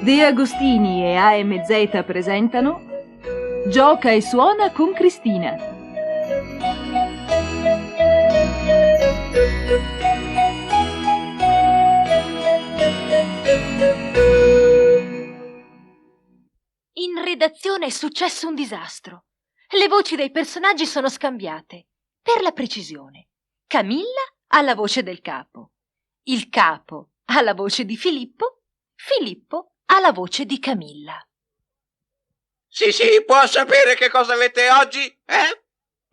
De Agostini e AMZ presentano Gioca e suona con Cristina. In redazione è successo un disastro. Le voci dei personaggi sono scambiate. Per la precisione, Camilla ha la voce del capo, il capo ha la voce di Filippo, Filippo ha la voce di Camilla. Sì, può sapere che cosa avete oggi,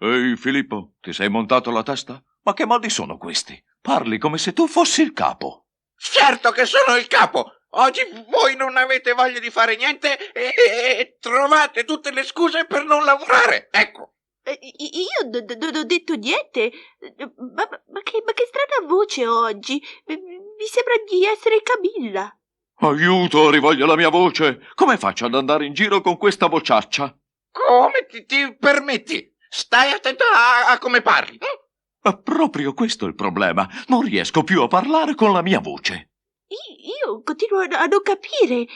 Ehi, Filippo, ti sei montato la testa? Ma che modi sono questi? Parli come se tu fossi il capo. Certo che sono il capo. Oggi voi non avete voglia di fare niente e trovate tutte le scuse per non lavorare, ecco. Io non ho detto niente. Ma che strana voce oggi. Mi sembra di essere Camilla. Aiuto, rivoglio la mia voce. Come faccio ad andare in giro con questa vociaccia? Come ti permetti? Stai attento a come parli. Ma proprio questo è il problema. Non riesco più a parlare con la mia voce. Io continuo a non capire.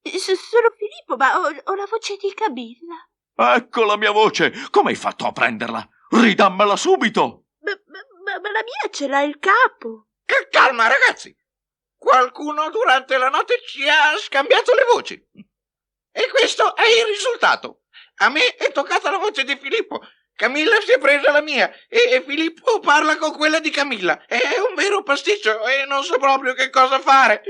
Sono Filippo, ma ho la voce di Camilla. Ecco la mia voce. Come hai fatto a prenderla? Ridammela subito. Ma la mia ce l'ha il capo. Calma, ragazzi. Qualcuno durante la notte ci ha scambiato le voci. E questo è il risultato. A me è toccata la voce di Filippo. Camilla si è presa la mia e Filippo parla con quella di Camilla. È un vero pasticcio e non so proprio che cosa fare.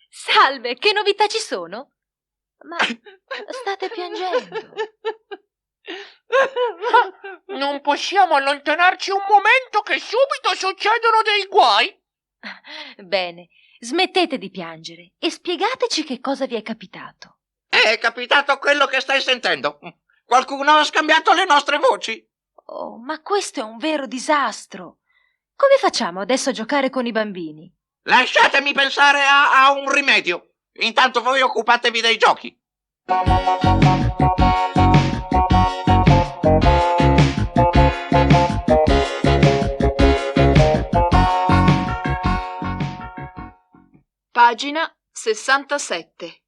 Salve, che novità ci sono? Ma state piangendo. Non possiamo allontanarci un momento che subito succedono dei guai. Bene, smettete di piangere e spiegateci che cosa vi è capitato. È capitato quello che stai sentendo. Qualcuno ha scambiato le nostre voci. Oh, ma questo è un vero disastro. Come facciamo adesso a giocare con i bambini? Lasciatemi pensare a un rimedio. Intanto voi occupatevi dei giochi. Pagina 67.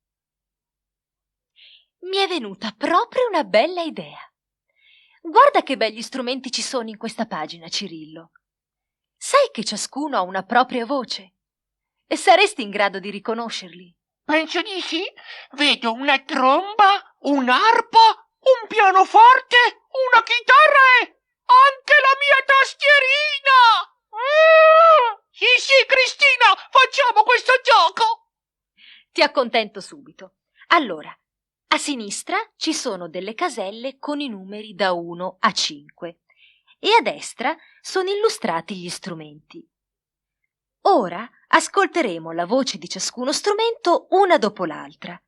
Mi è venuta proprio una bella idea. Guarda che begli strumenti ci sono in questa pagina, Cirillo. Sai che ciascuno ha una propria voce? E saresti in grado di riconoscerli? Penso di sì. Vedo una tromba, un'arpa, un pianoforte, una chitarra e anche la mia tastierina. Sì, Cristina, facciamo questo gioco. Ti accontento subito. Allora, a sinistra ci sono delle caselle con i numeri da 1 a 5 e a destra sono illustrati gli strumenti. Ora ascolteremo la voce di ciascuno strumento una dopo l'altra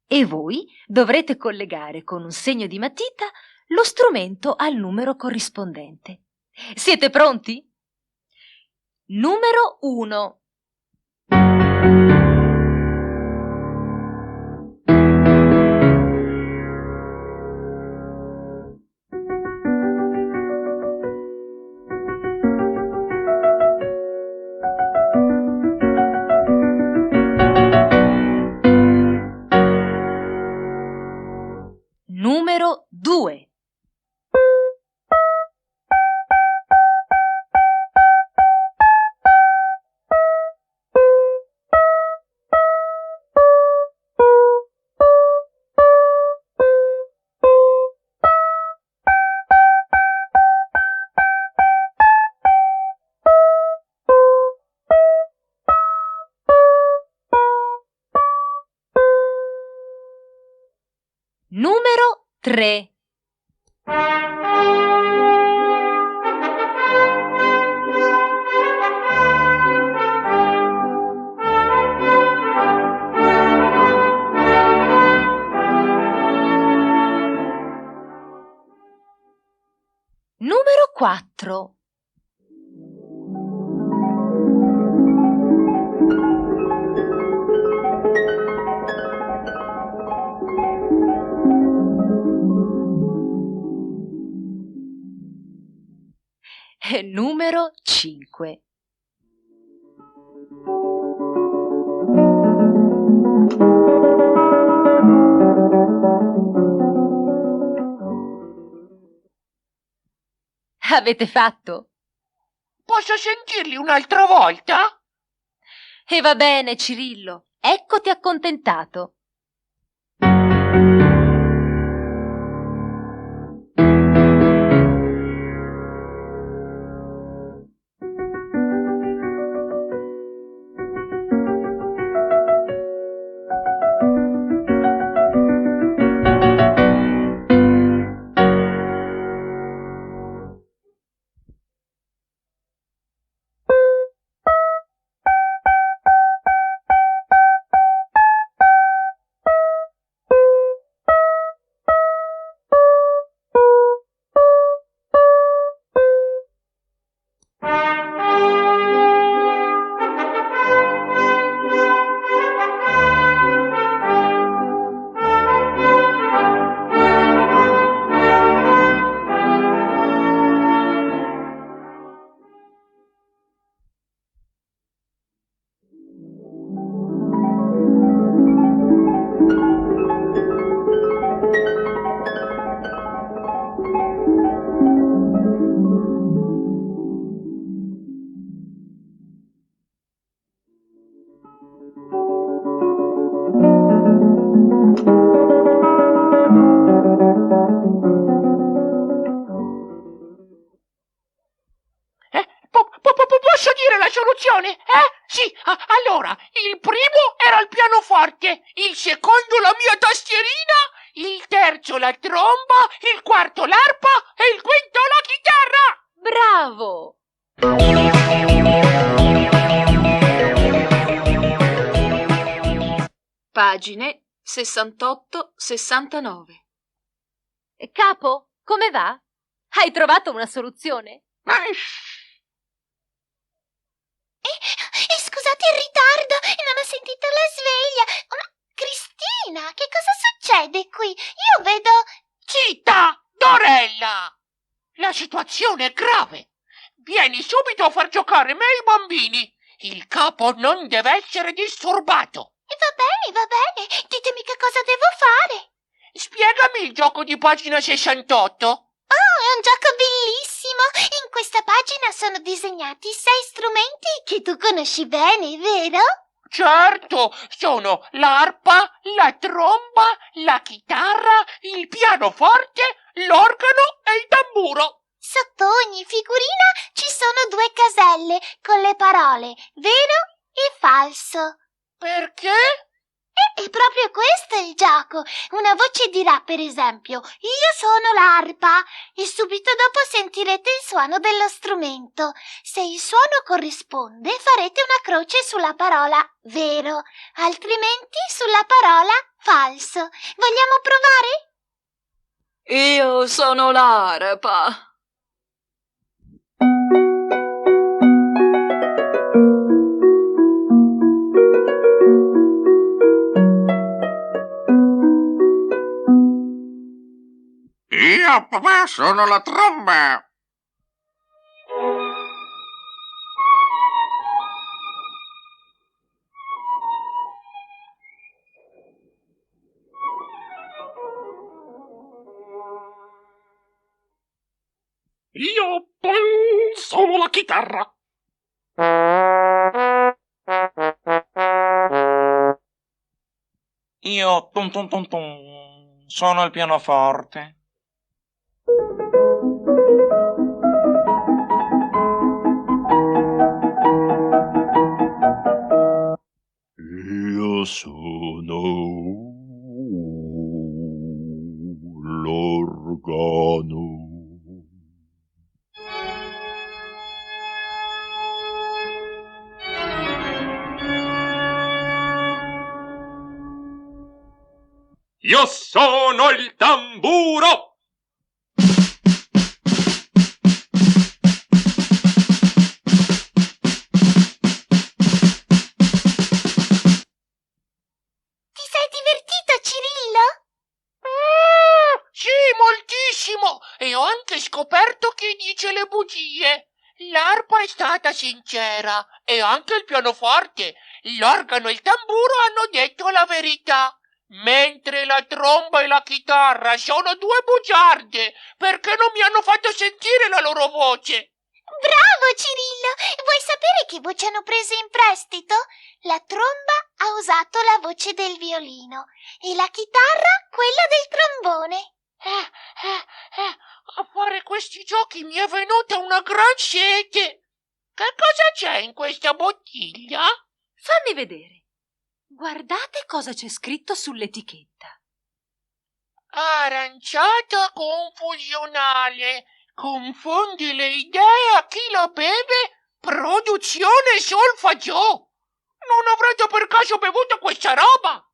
e voi dovrete collegare con un segno di matita lo strumento al numero corrispondente. Siete pronti? Numero 1. Numero 2. Numero 3. Numero 4. numero 5. Avete fatto? Posso sentirli un'altra volta? E va bene, Cirillo, eccoti accontentato. Posso dire la soluzione? Sì, allora, il primo era il pianoforte, il secondo la mia tastierina, il terzo la tromba, il quarto l'arpa e il quinto la chitarra! Bravo! Pagine 68-69. Capo, come va? Hai trovato una soluzione? Scusate il ritardo, non ho sentito la sveglia. Ma Cristina, che cosa succede qui? Io vedo... Zitta, Dorella! La situazione è grave. Vieni subito a far giocare me e i bambini. Il capo non deve essere disturbato. Va bene, ditemi che cosa devo fare. Spiegami il gioco di pagina 68. È un gioco bellissimo. In questa pagina sono disegnati 6 strumenti che tu conosci bene, vero? Certo, sono l'arpa, la tromba, la chitarra, il pianoforte, l'organo e il tamburo. Sotto ogni figurina ci sono 2 caselle con le parole vero e falso. Perché? È proprio questo il gioco. Una voce dirà, per esempio, io sono l'arpa e subito dopo sentirete il suono dello strumento. Se il suono corrisponde, farete una croce sulla parola vero, altrimenti sulla parola falso. Vogliamo provare? Io sono l'arpa. Io, papà, sono la tromba. Io sono la chitarra. Io tum tum tum tum, sono il pianoforte. Io sono l'organo. Io sono il tamburo. Ti sei divertito, Cirillo? Sì, moltissimo. E ho anche scoperto chi dice le bugie. sincera, e anche il pianoforte, l'organo e il tamburo hanno detto la verità, mentre la tromba e la chitarra sono due bugiarde, perché non mi hanno fatto sentire la loro voce. Bravo, Cirillo! Vuoi sapere che voce hanno preso in prestito? La tromba ha usato la voce del violino e la chitarra quella del trombone. A fare questi giochi mi è venuta una gran sete. Che cosa c'è in questa bottiglia? Fammi vedere. Guardate cosa c'è scritto sull'etichetta. Aranciata confusionale. Confondi le idee a chi la beve. Produzione solfaggiò. Non avrete per caso bevuto questa roba?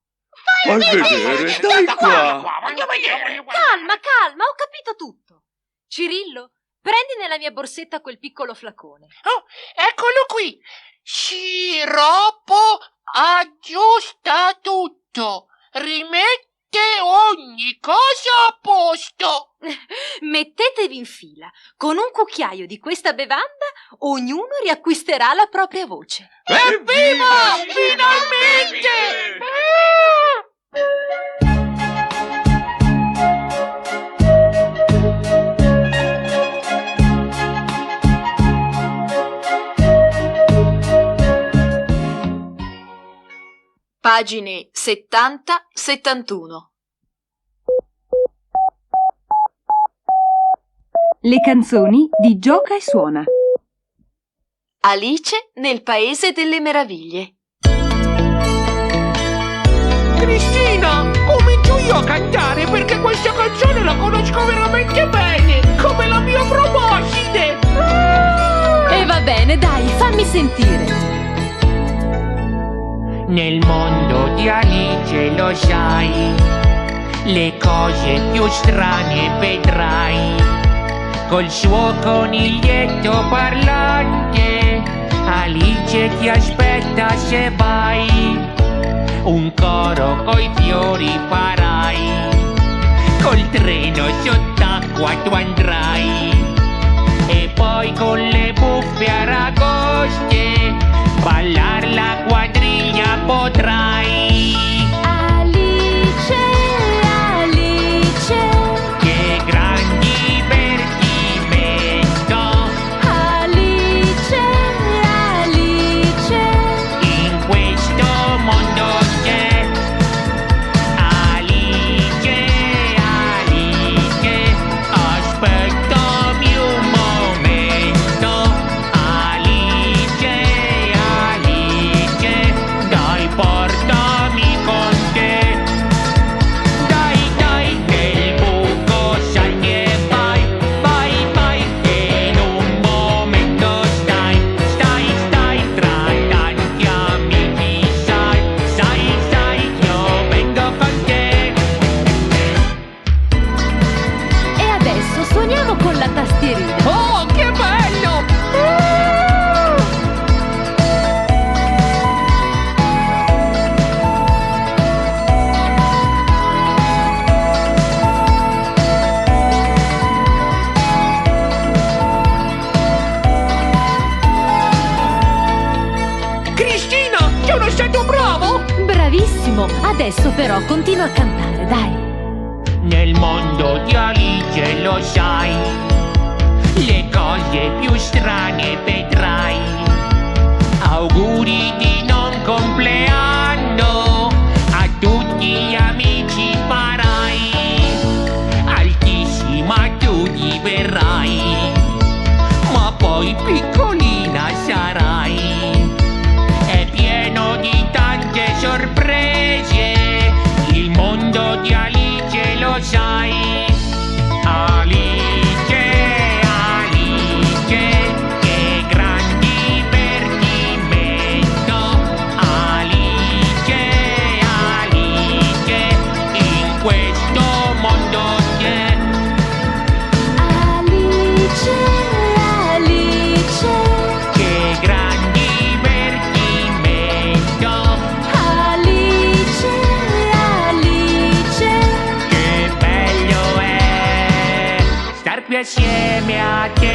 Fai vedere, dai qua. Voglio vedere. Calma, ho capito tutto. Cirillo, prendi nella mia borsetta quel piccolo flacone. Oh, eccolo qui. Sciroppo aggiusta tutto. Rimette ogni cosa a posto. Mettetevi in fila. Con un cucchiaio di questa bevanda, ognuno riacquisterà la propria voce. Evviva! Finalmente! Pagine 70-71. Le canzoni di Gioca e Suona. Alice nel Paese delle Meraviglie. Cristina, comincio io a cantare perché questa canzone la conosco veramente bene, come la mia proboscide. E va bene, dai, fammi sentire. Nel mondo di Alice lo sai, le cose più strane vedrai. Col suo coniglietto parlante, Alice ti aspetta se vai. Un coro coi fiori farai, col treno sott'acqua tu andrai. E poi con le buffe aragoste, ballar la quadriglia potrai. Alice, Alice, Che gran divertimento, Alice, Alice. in questo mondo c'è. Alice, Alice, aspettami un momento. Alice, Alice, dai portami con te. Dai, dai, che il buco salti e vai, vai, vai, che in un momento stai, stai, stai tra tanti amici, sai, sai, sai, io vengo con te. E adesso suoniamo con la tastierina. Oh, che bello! Cristina, sono stato bravo! Bravissimo, adesso però continua a cantare, dai. Nel mondo di Alice lo sai, le cose più strane vedrai. Auguri di non compleanno a tutti gli amici farai. Altissima tu diverrai, ma poi piccolina sarai. È pieno di tante sorprese, il mondo di Alice lo sai. Alice, Alice, che gran divertimento. Alice, Alice, in questo mondo c'è. Alice, Alice, Che gran divertimento. Alice, Alice. Che bello è star qui assieme a te.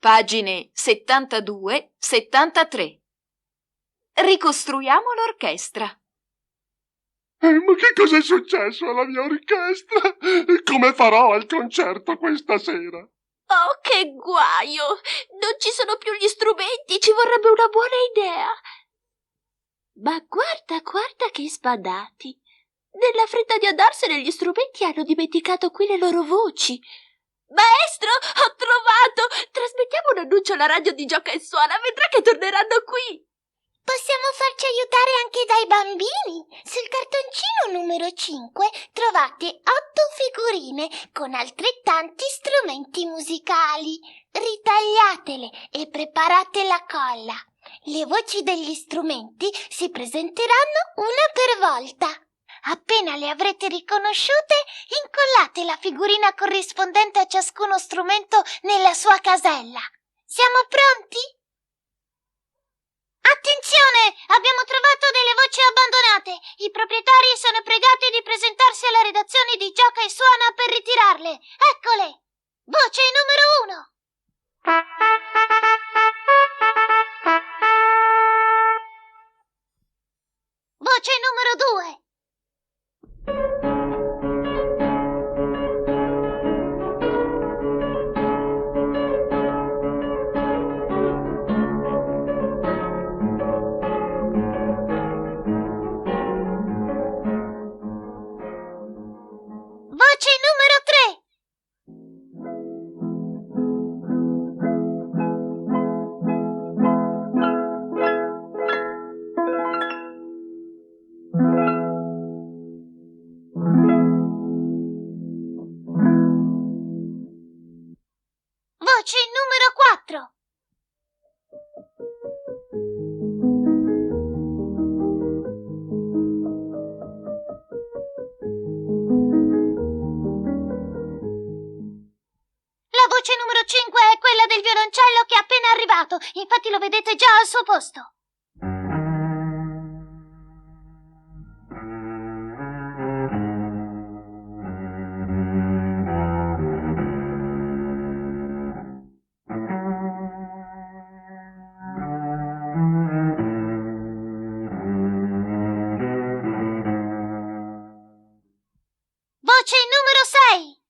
Pagine 72-73. Ricostruiamo l'orchestra. Ma che cosa è successo alla mia orchestra? Come farò al concerto questa sera? Oh, che guaio! Non ci sono più gli strumenti, ci vorrebbe una buona idea. Ma guarda che sbadati! Nella fretta di andarsene gli strumenti hanno dimenticato qui le loro voci. Maestro, ho trovato! Trasmettiamo un annuncio alla radio di Gioca e Suona, vedrà che torneranno qui! Possiamo farci aiutare anche dai bambini. Sul cartoncino numero 5 trovate 8 figurine con altrettanti strumenti musicali. Ritagliatele e preparate la colla. Le voci degli strumenti si presenteranno una per volta. Appena le avrete riconosciute, incollate la figurina corrispondente a ciascuno strumento nella sua casella. Siamo pronti? Attenzione! Abbiamo trovato delle voci abbandonate. I proprietari sono pregati di presentarsi alla redazione di Gioca e Suona per ritirarle. Eccole! Voce numero 1. Voce numero 2. Voce numero 3. Voce numero 4. La voce numero 5 è quella del violoncello che è appena arrivato. Infatti lo vedete già al suo posto. Voce numero 6.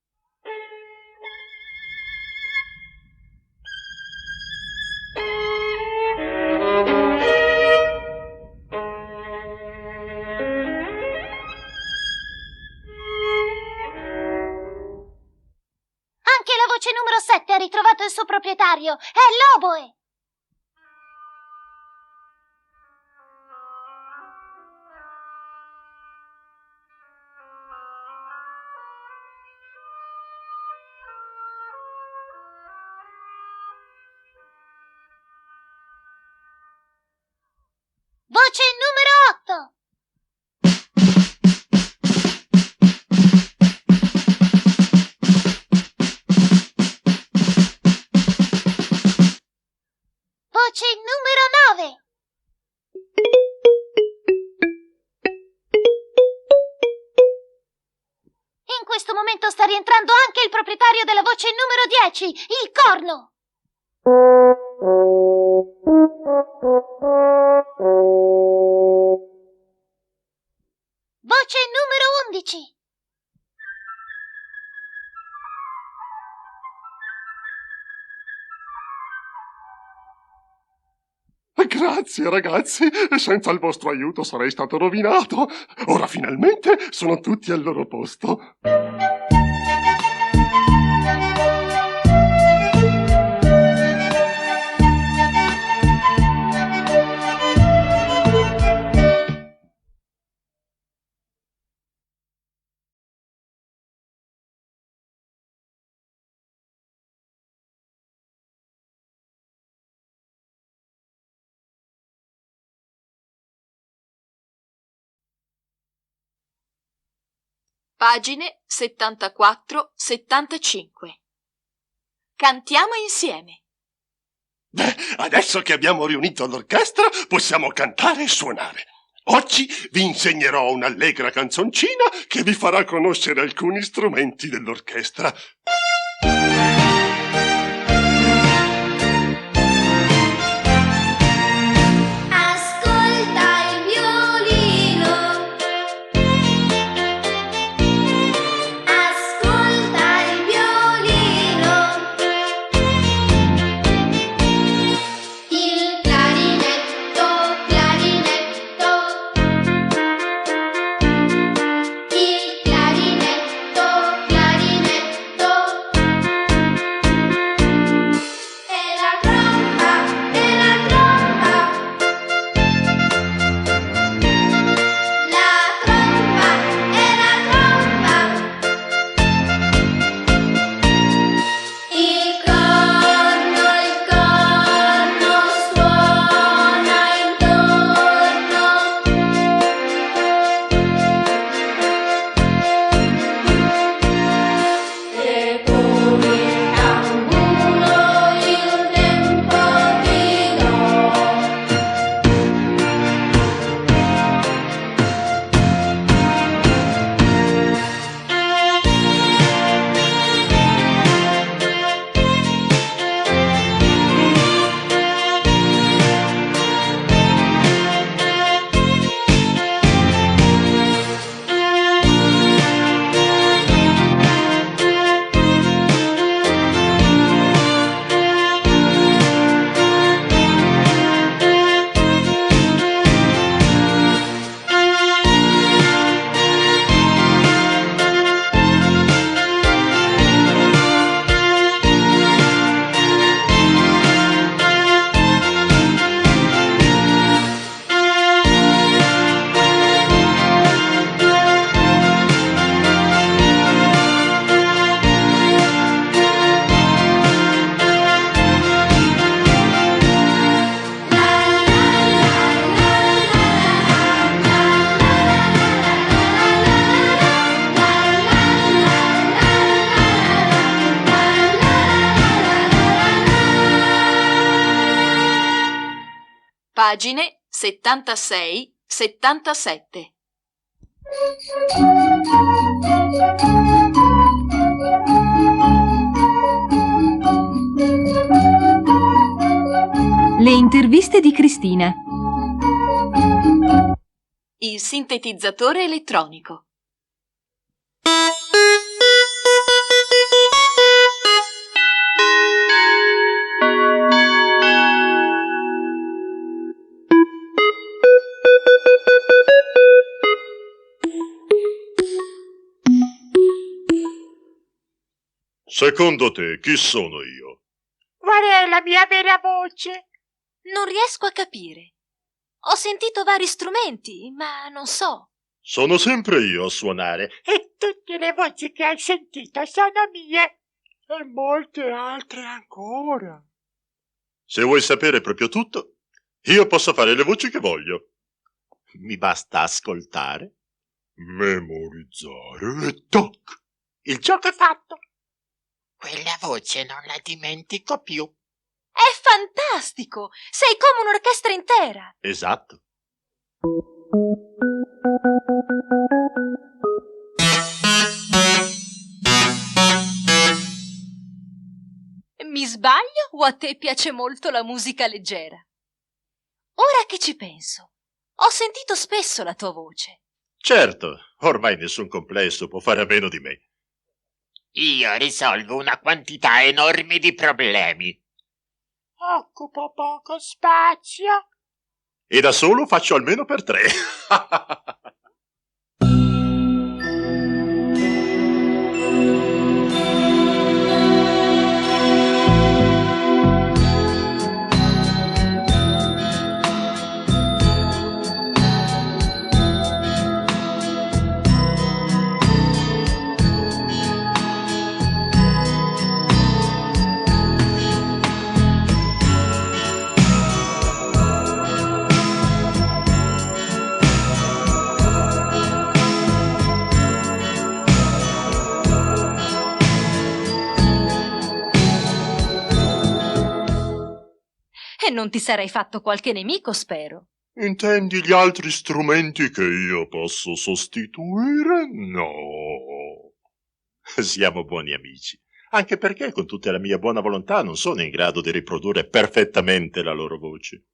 Anche la voce numero 7 ha ritrovato il suo proprietario. È l'oboe. Voce numero 8. Voce numero 9. In questo momento sta rientrando anche il proprietario della voce numero 10, il corno. Voce numero 11. Grazie ragazzi, senza il vostro aiuto sarei stato rovinato. Ora finalmente sono tutti al loro posto. Pagine 74-75. Cantiamo insieme. Beh, adesso che abbiamo riunito l'orchestra, possiamo cantare e suonare. Oggi vi insegnerò un'allegra canzoncina che vi farà conoscere alcuni strumenti dell'orchestra. Pagine 76-77. Le interviste di Cristina. Il sintetizzatore elettronico. Secondo te, chi sono io? Qual è la mia vera voce? Non riesco a capire. Ho sentito vari strumenti, ma non so. Sono sempre io a suonare. E tutte le voci che hai sentito sono mie. E molte altre ancora. Se vuoi sapere proprio tutto, io posso fare le voci che voglio. Mi basta ascoltare, memorizzare e toc. Il gioco è fatto. Quella voce non la dimentico più. È fantastico! Sei come un'orchestra intera. Esatto. Mi sbaglio o a te piace molto la musica leggera? Ora che ci penso, ho sentito spesso la tua voce. Certo, ormai nessun complesso può fare a meno di me. Io risolvo una quantità enorme di problemi. Occupo poco spazio. E da solo faccio almeno per 3. E non ti sarei fatto qualche nemico, spero. Intendi gli altri strumenti che io posso sostituire? No. Siamo buoni amici, anche perché con tutta la mia buona volontà non sono in grado di riprodurre perfettamente la loro voce.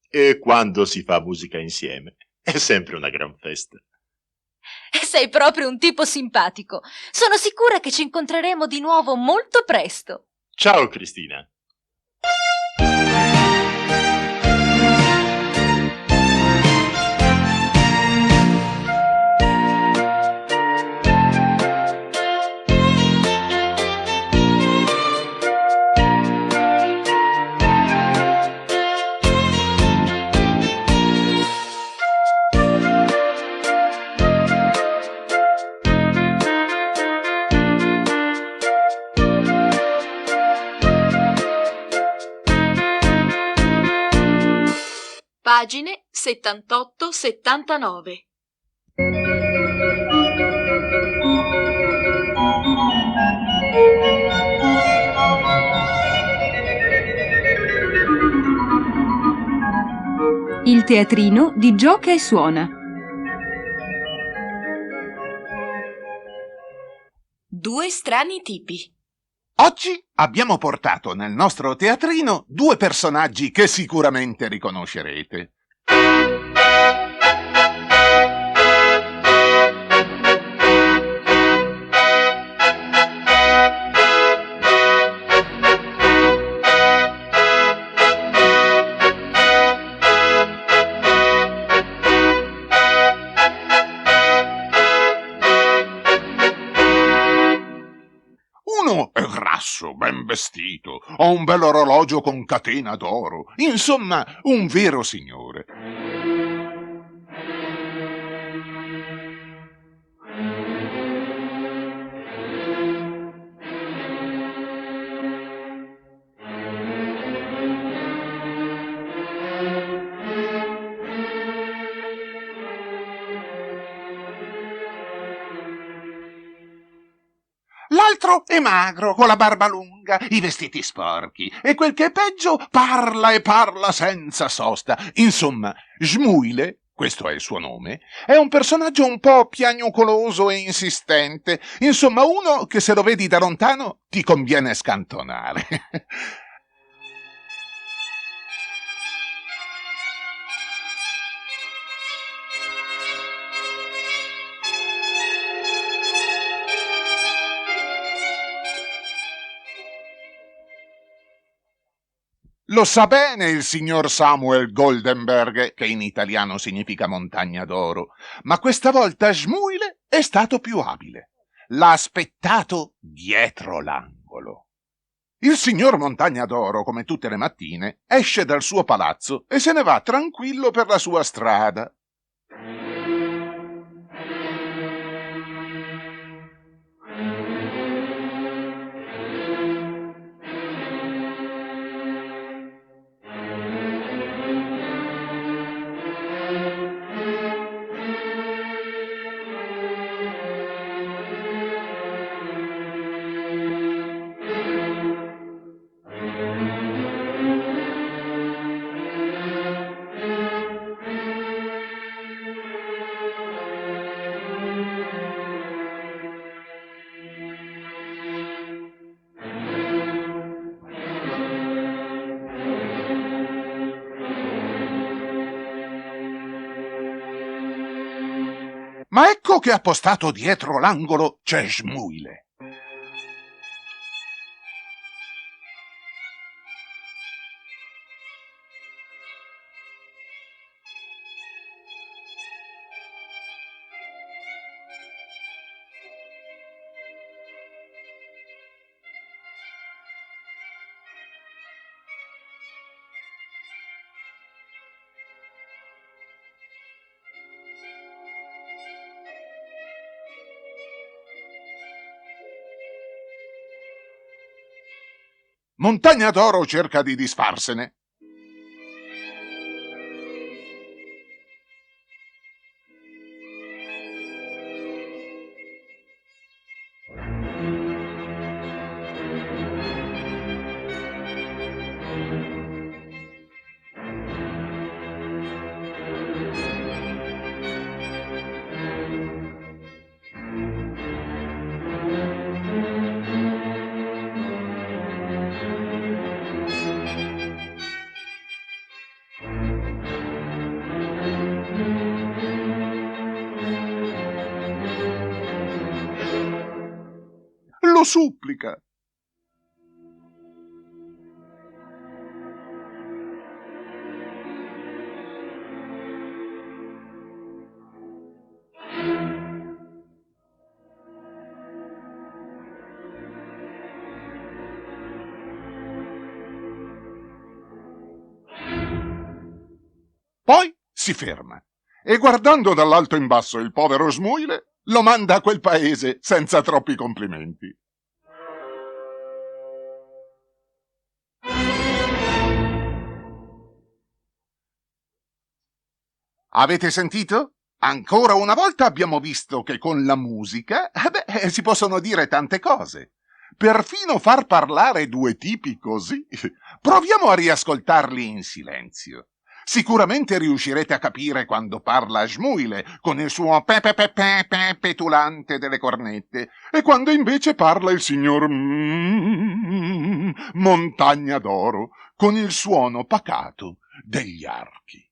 E quando si fa musica insieme è sempre una gran festa. Sei proprio un tipo simpatico. Sono sicura che ci incontreremo di nuovo molto presto. Ciao Cristina. Pagine 78-79. Il teatrino di Gioca e Suona. Due strani tipi. Oggi abbiamo portato nel nostro teatrino 2 personaggi che sicuramente riconoscerete. Uno è grasso, ben vestito, ha un bel orologio con catena d'oro, insomma, un vero signore. L'altro è magro, con la barba lunga. larga, i vestiti sporchi e quel che è peggio parla e parla senza sosta. Insomma, Shmuile, questo è il suo nome, è un personaggio un po' piagnucoloso e insistente. Insomma, uno che se lo vedi da lontano ti conviene scantonare. Lo sa bene il signor Samuel Goldenberg, che in italiano significa montagna d'oro, ma questa volta Shmuile è stato più abile. L'ha aspettato dietro l'angolo. Il signor Montagna d'Oro, come tutte le mattine, esce dal suo palazzo e se ne va tranquillo per la sua strada. Ma ecco che appostato dietro l'angolo c'è Shmuile. Montagna d'Oro cerca di disfarsene. Lo supplica. Poi si ferma e guardando dall'alto in basso il povero Shmuile lo manda a quel paese senza troppi complimenti. Avete sentito? Ancora una volta abbiamo visto che con la musica si possono dire tante cose. Perfino far parlare due tipi così. Proviamo a riascoltarli in silenzio. Sicuramente riuscirete a capire quando parla Shmuile con il suo pe petulante delle cornette e quando invece parla il signor Montagna d'Oro con il suono pacato degli archi.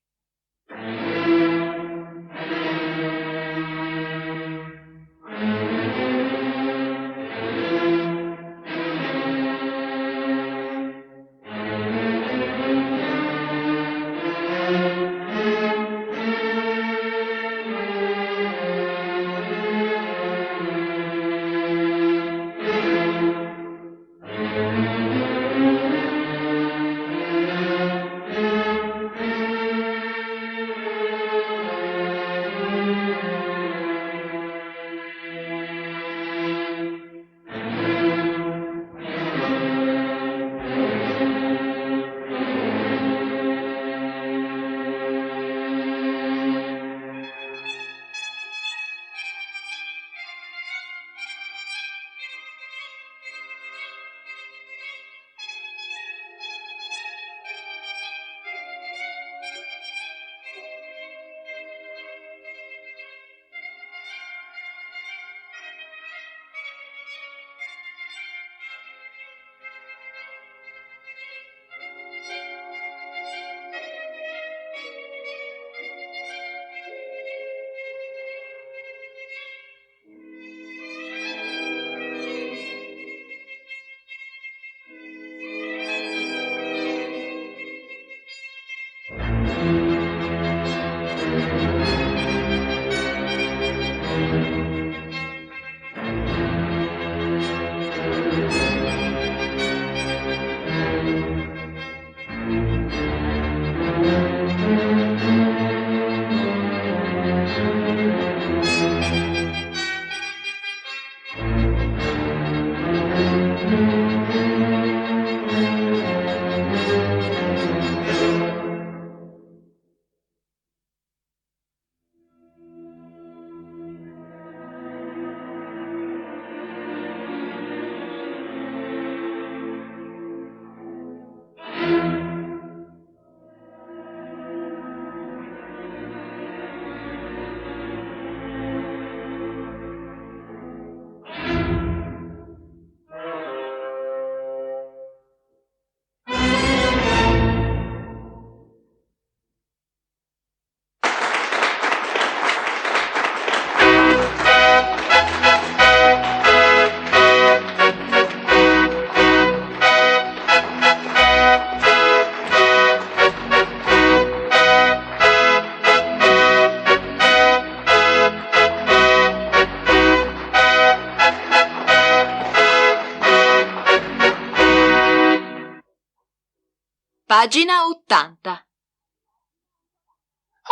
Pagina 80.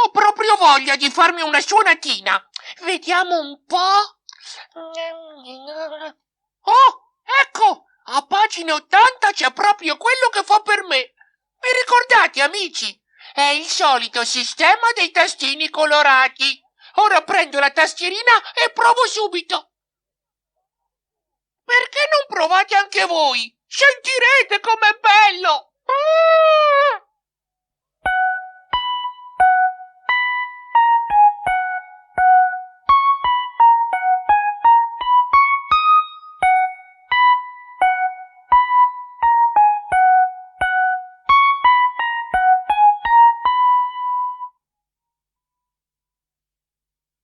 Ho proprio voglia di farmi una suonatina. Vediamo un po'. Oh, ecco! A pagina 80 c'è proprio quello che fa per me. Vi ricordate, amici? È il solito sistema dei tastini colorati. Ora prendo la tastierina e provo subito. Perché non provate anche voi? Sentirete com'è bello!